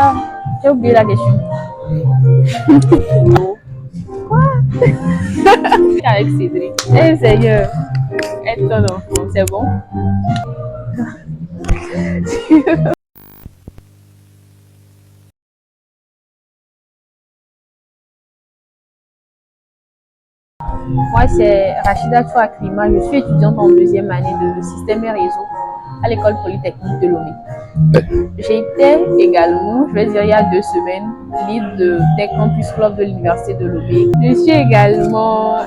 Ah, j'ai oublié la question. Quoi? Avec Cédric. Eh Seigneur, être un enfant, c'est bon? Moi, c'est Rachida Touakrima. Je suis étudiante en deuxième année de système et réseau à l'école polytechnique de Lomé. J'étais également, je vais dire il y a 2 semaines, lead de Tech Campus Club de l'Université de Lomé. Je suis également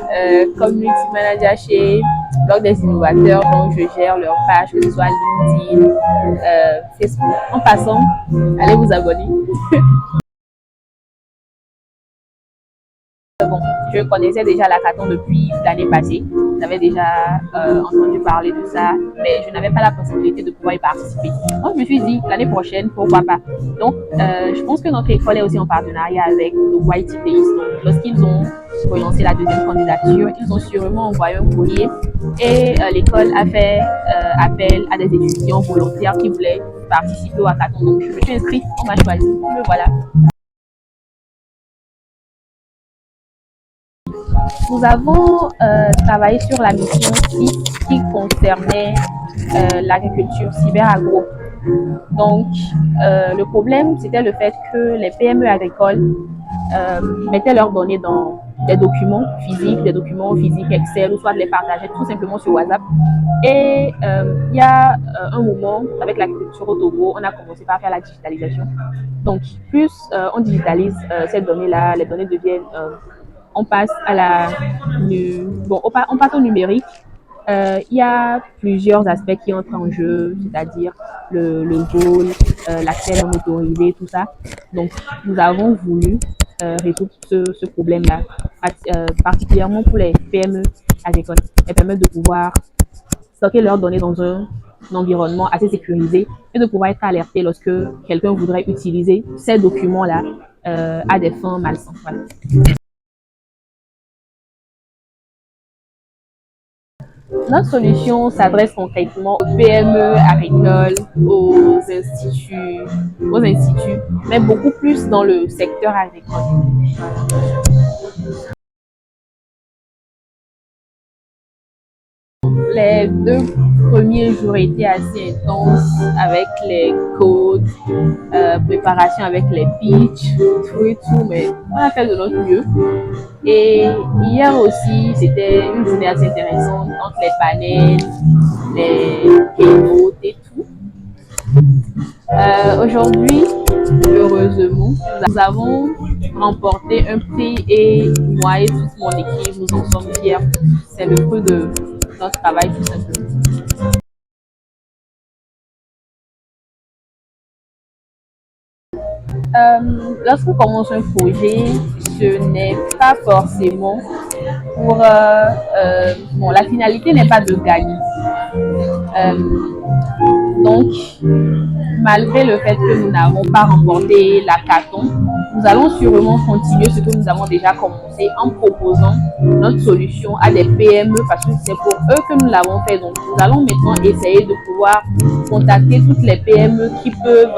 community manager chez Blog des Innovateurs, donc je gère leur page, que ce soit LinkedIn, Facebook. En passant, allez vous abonner. Bon, je connaissais déjà l'hackathon depuis l'année passée. J'avais déjà entendu parler de ça, mais je n'avais pas la possibilité de pouvoir y participer. Donc, je me suis dit, l'année prochaine, pourquoi pas. Donc, je pense que notre école est aussi en partenariat avec le White Days. Donc, lorsqu'ils ont relancé la deuxième candidature, ils ont sûrement envoyé un courrier et l'école a fait appel à des étudiants volontaires qui voulaient participer au hackathon. Donc, je me suis inscrite, on m'a choisi, me voilà. Nous avons travaillé sur la mission 6 qui concernait l'agriculture cyber-agro. Donc, le problème, c'était le fait que les PME agricoles mettaient leurs données dans des documents physiques Excel, ou soit les partageaient tout simplement sur WhatsApp. Et il y a un moment, avec l'agriculture au Togo, on a commencé par faire la digitalisation. Donc, plus on digitalise ces données-là, les données deviennent on passe à on passe au numérique. Il y a plusieurs aspects qui entrent en jeu, c'est-à-dire le vol, l'accès non autorisé, tout ça. Donc, nous avons voulu résoudre ce problème-là, particulièrement pour les PME agricoles. Elles permettent de pouvoir stocker leurs données dans un environnement assez sécurisé et de pouvoir être alerté lorsque quelqu'un voudrait utiliser ces documents-là à des fins malsaines. Voilà. Notre solution s'adresse concrètement aux PME agricoles, aux instituts, mais beaucoup plus dans le secteur agricole. Les 2 premiers jours étaient assez intenses avec les codes, préparation avec les pitchs, tout et tout, mais on a fait de notre mieux. Et hier aussi, c'était une journée assez intéressante entre les panels, les keynotes et tout. Aujourd'hui, heureusement, nous avons remporté un prix et moi et toute mon équipe, nous en sommes fiers. C'est le fruit de notre travail tout simplement. Lorsqu'on commence un projet, ce n'est pas forcément pour... la finalité n'est pas de gagner. Donc, malgré le fait que nous n'avons pas remporté l'hackathon, nous allons sûrement continuer ce que nous avons déjà commencé en proposant notre solution à des PME parce que c'est pour eux que nous l'avons fait. Donc, nous allons maintenant essayer de pouvoir contacter toutes les PME qui peuvent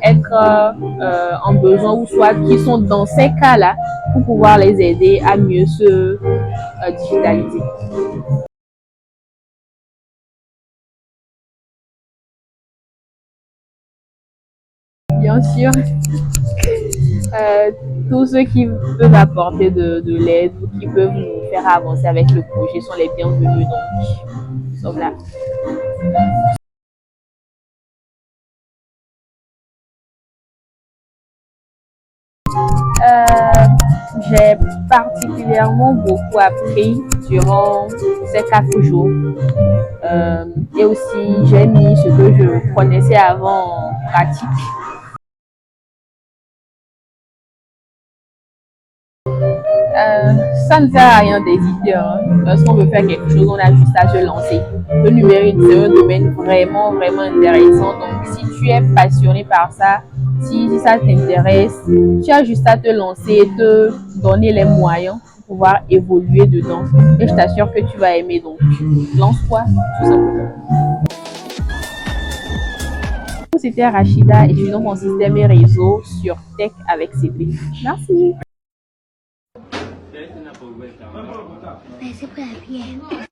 être en besoin ou soit qui sont dans ces cas-là pour pouvoir les aider à mieux se digitaliser. Bien sûr, tous ceux qui peuvent apporter de l'aide ou qui peuvent nous faire avancer avec le projet sont les bienvenus. Donc, nous sommes là. J'ai particulièrement beaucoup appris durant ces 4 jours. Et aussi, j'ai mis ce que je connaissais avant en pratique. Ça ne sert à rien d'hésiter. Hein. Lorsqu'on veut faire quelque chose, on a juste à se lancer. Le numérique, c'est un domaine vraiment, vraiment intéressant. Donc, si tu es passionné par ça, si ça t'intéresse, tu as juste à te lancer et te donner les moyens pour pouvoir évoluer dedans. Et je t'assure que tu vas aimer. Donc, lance-toi, tout simplement. C'était Rachida et je nomme mon système et réseau sur Tech avec Cédric. Merci. Merci pour la bière.